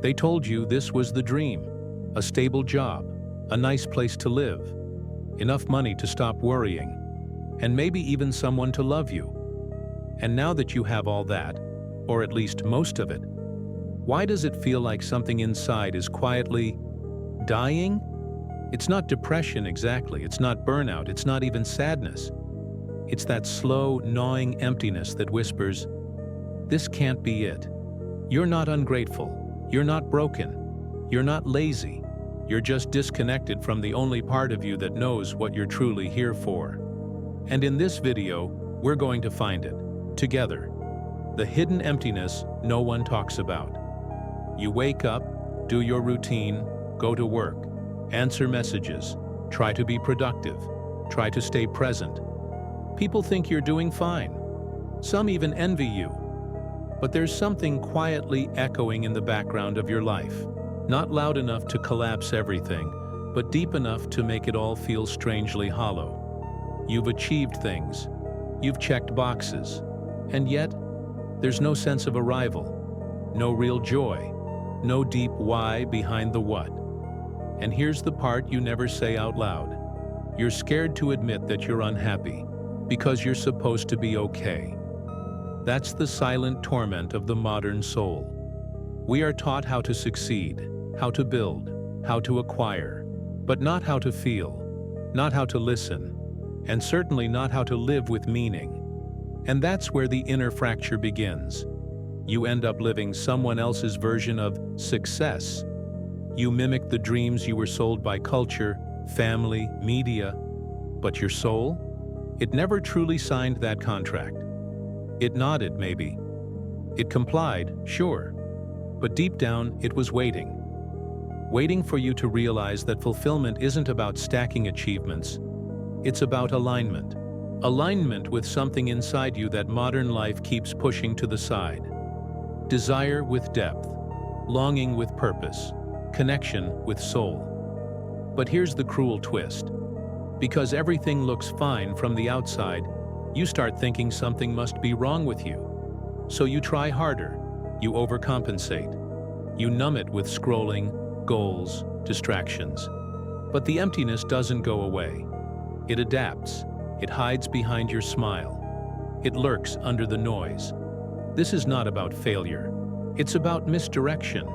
They told you this was the dream, a stable job, a nice place to live, enough money to stop worrying, and maybe even someone to love you. And now that you have all that, or at least most of it, why does it feel like something inside is quietly dying? It's not depression exactly, it's not burnout, it's not even sadness. It's that slow, gnawing emptiness that whispers, "This can't be it." You're not ungrateful, you're not broken, you're not lazy, you're just disconnected from the only part of you that knows what you're truly here for. And in this video, we're going to find it, together. The hidden emptiness no one talks about. You wake up, do your routine, go to work, answer messages, try to be productive, try to stay present. People think you're doing fine. Some even envy you. But there's something quietly echoing in the background of your life. Not loud enough to collapse everything, but deep enough to make it all feel strangely hollow. You've achieved things. You've checked boxes. And yet, there's no sense of arrival, no real joy, no deep why behind the what. And here's the part you never say out loud. You're scared to admit that you're unhappy, because you're supposed to be okay. That's the silent torment of the modern soul. We are taught how to succeed, how to build, how to acquire, but not how to feel, not how to listen, and certainly not how to live with meaning. And that's where the inner fracture begins. You end up living someone else's version of success. You mimic the dreams you were sold by culture, family, media. But your soul? It never truly signed that contract. It nodded, maybe. It complied, sure. But deep down, it was waiting. Waiting for you to realize that fulfillment isn't about stacking achievements. It's about alignment. Alignment with something inside you that modern life keeps pushing to the side. Desire with depth, longing with purpose, connection with soul. But here's the cruel twist. Because everything looks fine from the outside, you start thinking something must be wrong with you. So you try harder, you overcompensate, you numb it with scrolling, goals, distractions. But the emptiness doesn't go away. It adapts. It hides behind your smile. It lurks under the noise. This is not about failure. It's about misdirection.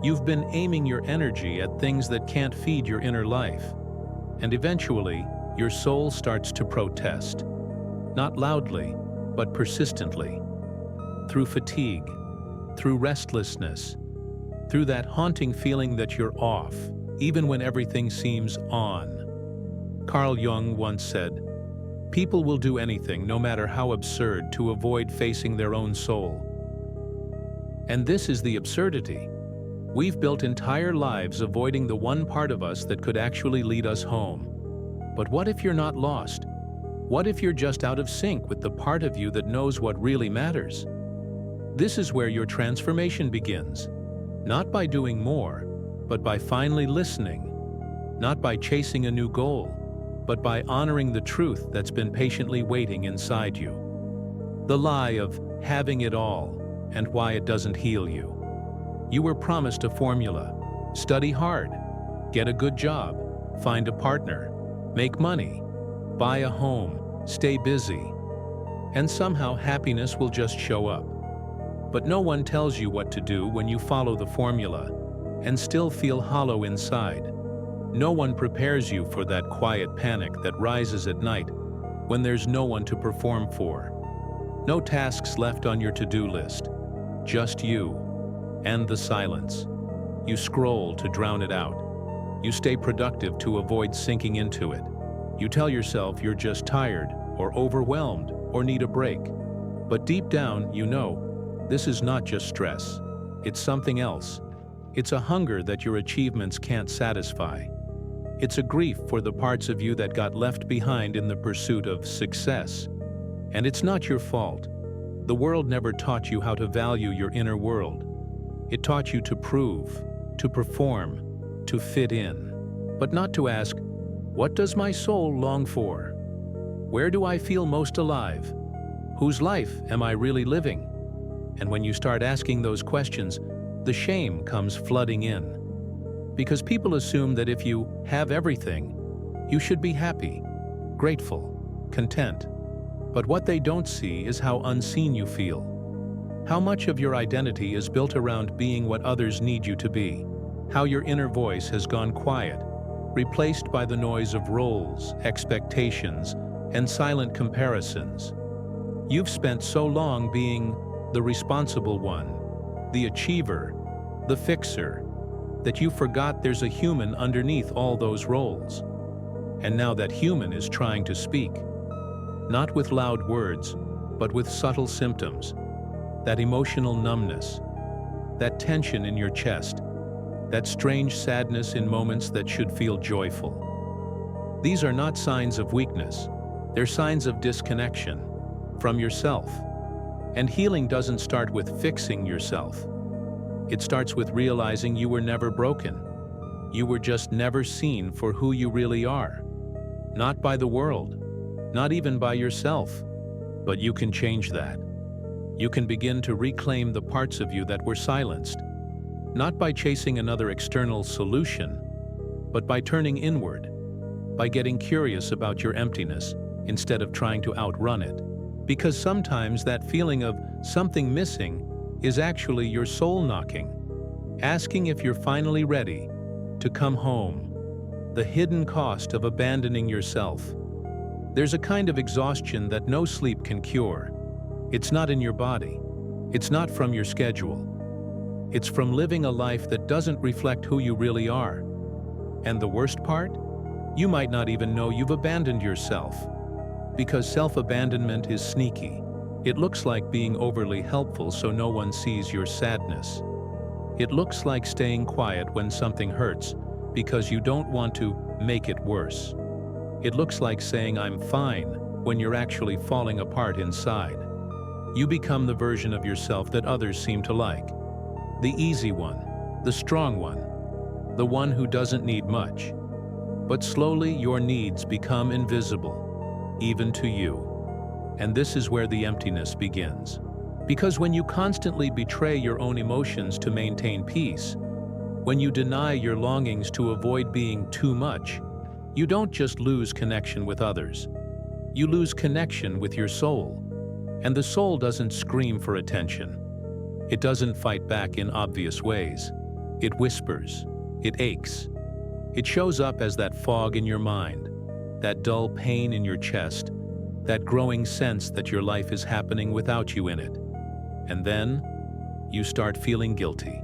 You've been aiming your energy at things that can't feed your inner life. And eventually, your soul starts to protest. Not loudly, but persistently. Through fatigue, through restlessness, through that haunting feeling that you're off, even when everything seems on. Carl Jung once said, "People will do anything, no matter how absurd, to avoid facing their own soul." And this is the absurdity. We've built entire lives avoiding the one part of us that could actually lead us home. But what if you're not lost? What if you're just out of sync with the part of you that knows what really matters? This is where your transformation begins. Not by doing more, but by finally listening. Not by chasing a new goal, but by honoring the truth that's been patiently waiting inside you. The lie of having it all and why it doesn't heal you. You were promised a formula. Study hard, get a good job, find a partner, make money, buy a home, stay busy, and somehow happiness will just show up. But no one tells you what to do when you follow the formula and still feel hollow inside. No one prepares you for that quiet panic that rises at night when there's no one to perform for. No tasks left on your to-do list, just you and the silence. You scroll to drown it out. You stay productive to avoid sinking into it. You tell yourself you're just tired or overwhelmed or need a break. But deep down, you know, this is not just stress. It's something else. It's a hunger that your achievements can't satisfy. It's a grief for the parts of you that got left behind in the pursuit of success. And it's not your fault. The world never taught you how to value your inner world. It taught you to prove, to perform, to fit in, but not to ask, what does my soul long for? Where do I feel most alive? Whose life am I really living? And when you start asking those questions, the shame comes flooding in. Because people assume that if you have everything, you should be happy, grateful, content. But what they don't see is how unseen you feel. How much of your identity is built around being what others need you to be. How your inner voice has gone quiet, replaced by the noise of roles, expectations, and silent comparisons. You've spent so long being the responsible one, the achiever, the fixer, that you forgot there's a human underneath all those roles. And now that human is trying to speak, not with loud words, but with subtle symptoms. That emotional numbness, that tension in your chest, that strange sadness in moments that should feel joyful. These are not signs of weakness, they're signs of disconnection from yourself. And healing doesn't start with fixing yourself. It starts with realizing you were never broken. You were just never seen for who you really are. Not by the world, not even by yourself. But you can change that. You can begin to reclaim the parts of you that were silenced, not by chasing another external solution, but by turning inward, by getting curious about your emptiness instead of trying to outrun it. Because sometimes that feeling of something missing is actually your soul knocking, asking if you're finally ready to come home. The hidden cost of abandoning yourself. There's a kind of exhaustion that no sleep can cure. It's not in your body. It's not from your schedule. It's from living a life that doesn't reflect who you really are. And the worst part? You might not even know you've abandoned yourself. Because self-abandonment is sneaky. It looks like being overly helpful so no one sees your sadness. It looks like staying quiet when something hurts because you don't want to make it worse. It looks like saying I'm fine when you're actually falling apart inside. You become the version of yourself that others seem to like. The easy one, the strong one, the one who doesn't need much. But slowly your needs become invisible, even to you. And this is where the emptiness begins. Because when you constantly betray your own emotions to maintain peace, when you deny your longings to avoid being too much, you don't just lose connection with others. You lose connection with your soul. And the soul doesn't scream for attention. It doesn't fight back in obvious ways. It whispers. It aches. It shows up as that fog in your mind, that dull pain in your chest, that growing sense that your life is happening without you in it. And then, you start feeling guilty.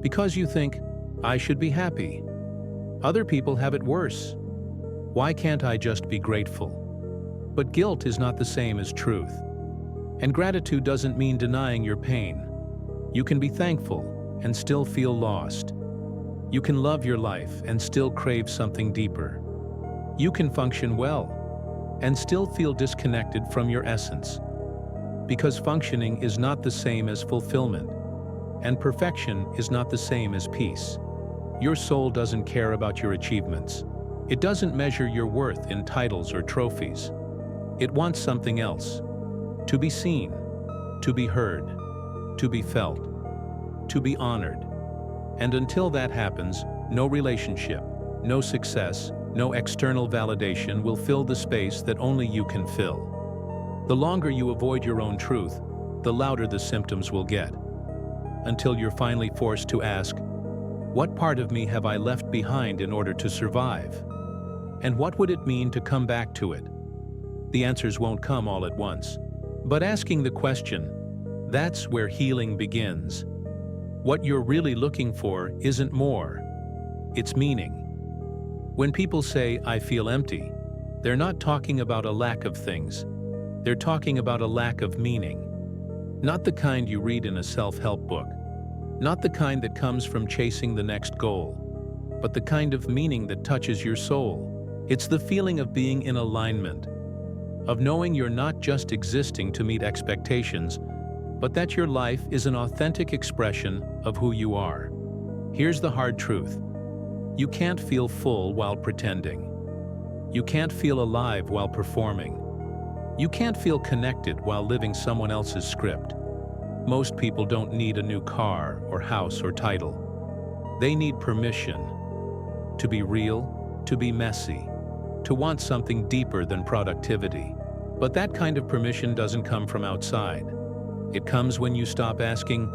Because you think, I should be happy. Other people have it worse. Why can't I just be grateful? But guilt is not the same as truth. And gratitude doesn't mean denying your pain. You can be thankful and still feel lost. You can love your life and still crave something deeper. You can function well and still feel disconnected from your essence. Because functioning is not the same as fulfillment, and perfection is not the same as peace. Your soul doesn't care about your achievements. It doesn't measure your worth in titles or trophies. It wants something else. To be seen, to be heard, to be felt, to be honored. And until that happens, no relationship, no success, no external validation will fill the space that only you can fill. The longer you avoid your own truth, the louder the symptoms will get. Until you're finally forced to ask, what part of me have I left behind in order to survive? And what would it mean to come back to it? The answers won't come all at once. But asking the question, that's where healing begins. What you're really looking for isn't more, it's meaning. When people say, I feel empty, they're not talking about a lack of things. They're talking about a lack of meaning. Not the kind you read in a self-help book. Not the kind that comes from chasing the next goal, but the kind of meaning that touches your soul. It's the feeling of being in alignment, of knowing you're not just existing to meet expectations, but that your life is an authentic expression of who you are. Here's the hard truth. You can't feel full while pretending. You can't feel alive while performing. You can't feel connected while living someone else's script. Most people don't need a new car or house or title. They need permission to be real, to be messy, to want something deeper than productivity. But that kind of permission doesn't come from outside. It comes when you stop asking,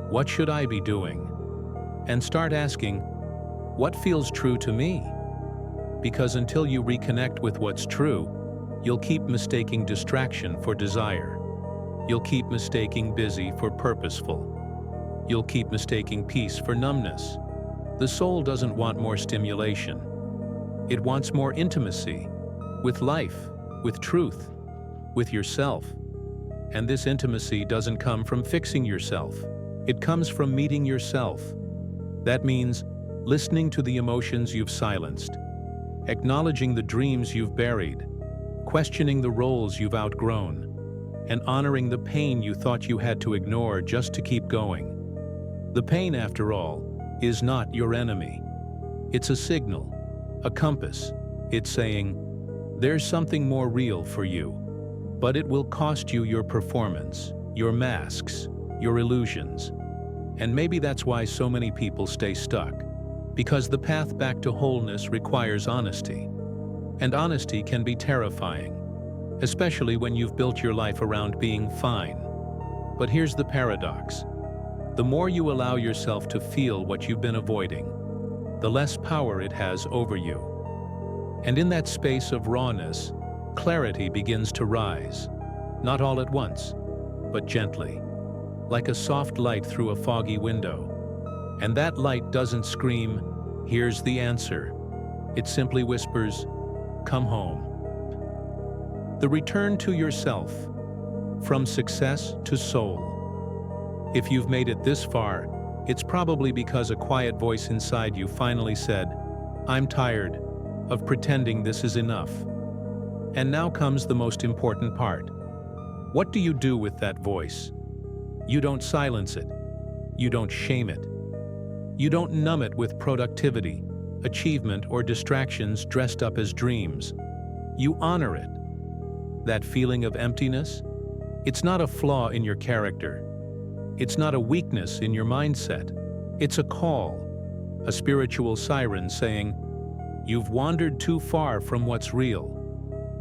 "What should I be doing?" and start asking, "What feels true to me?" Because until you reconnect with what's true, you'll keep mistaking distraction for desire. You'll keep mistaking busy for purposeful. You'll keep mistaking peace for numbness. The soul doesn't want more stimulation. It wants more intimacy with life, with truth, with yourself. And this intimacy doesn't come from fixing yourself. It comes from meeting yourself. That means listening to the emotions you've silenced, acknowledging the dreams you've buried, questioning the roles you've outgrown, and honoring the pain you thought you had to ignore just to keep going. The pain, after all, is not your enemy. It's a signal, a compass. It's saying, there's something more real for you. But it will cost you your performance, your masks, your illusions. And maybe that's why so many people stay stuck. Because the path back to wholeness requires honesty. And honesty can be terrifying, especially when you've built your life around being fine. But here's the paradox. The more you allow yourself to feel what you've been avoiding, the less power it has over you. And in that space of rawness, clarity begins to rise, not all at once, but gently, like a soft light through a foggy window. And that light doesn't scream, "Here's the answer." It simply whispers, "Come home." The return to yourself, from success to soul. If you've made it this far, it's probably because a quiet voice inside you finally said, "I'm tired of pretending this is enough." And now comes the most important part. What do you do with that voice? You don't silence it. You don't shame it. You don't numb it with productivity, achievement, or distractions dressed up as dreams. You honor it. That feeling of emptiness? It's not a flaw in your character. It's not a weakness in your mindset. It's a call, a spiritual siren saying, "You've wandered too far from what's real.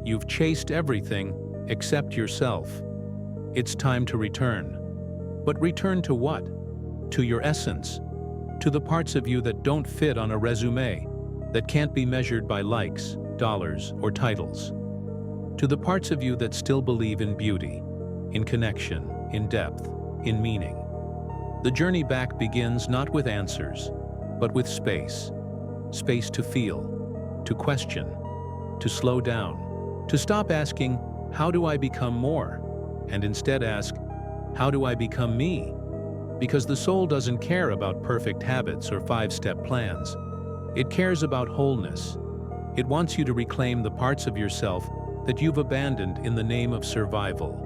You've chased everything except yourself. It's time to return." But return to what? To your essence. To the parts of you that don't fit on a resume, that can't be measured by likes, dollars, or titles. To the parts of you that still believe in beauty, in connection, in depth, in meaning. The journey back begins not with answers, but with space. Space to feel, to question, to slow down, to stop asking, "How do I become more?" and instead ask, "How do I become me?" Because the soul doesn't care about perfect habits or 5-step plans. It cares about wholeness. It wants you to reclaim the parts of yourself that you've abandoned in the name of survival.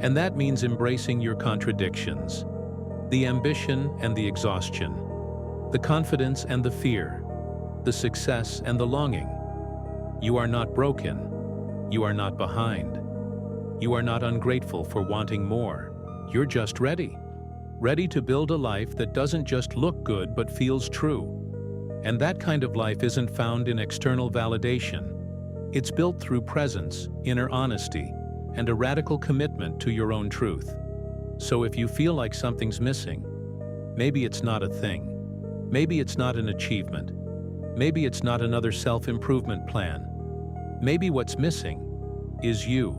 And that means embracing your contradictions, the ambition and the exhaustion, the confidence and the fear, the success and the longing. You are not broken. You are not behind. You are not ungrateful for wanting more. You're just ready. Ready to build a life that doesn't just look good but feels true. And that kind of life isn't found in external validation. It's built through presence, inner honesty, and a radical commitment to your own truth. So if you feel like something's missing, maybe it's not a thing. Maybe it's not an achievement. Maybe it's not another self-improvement plan. Maybe what's missing is you.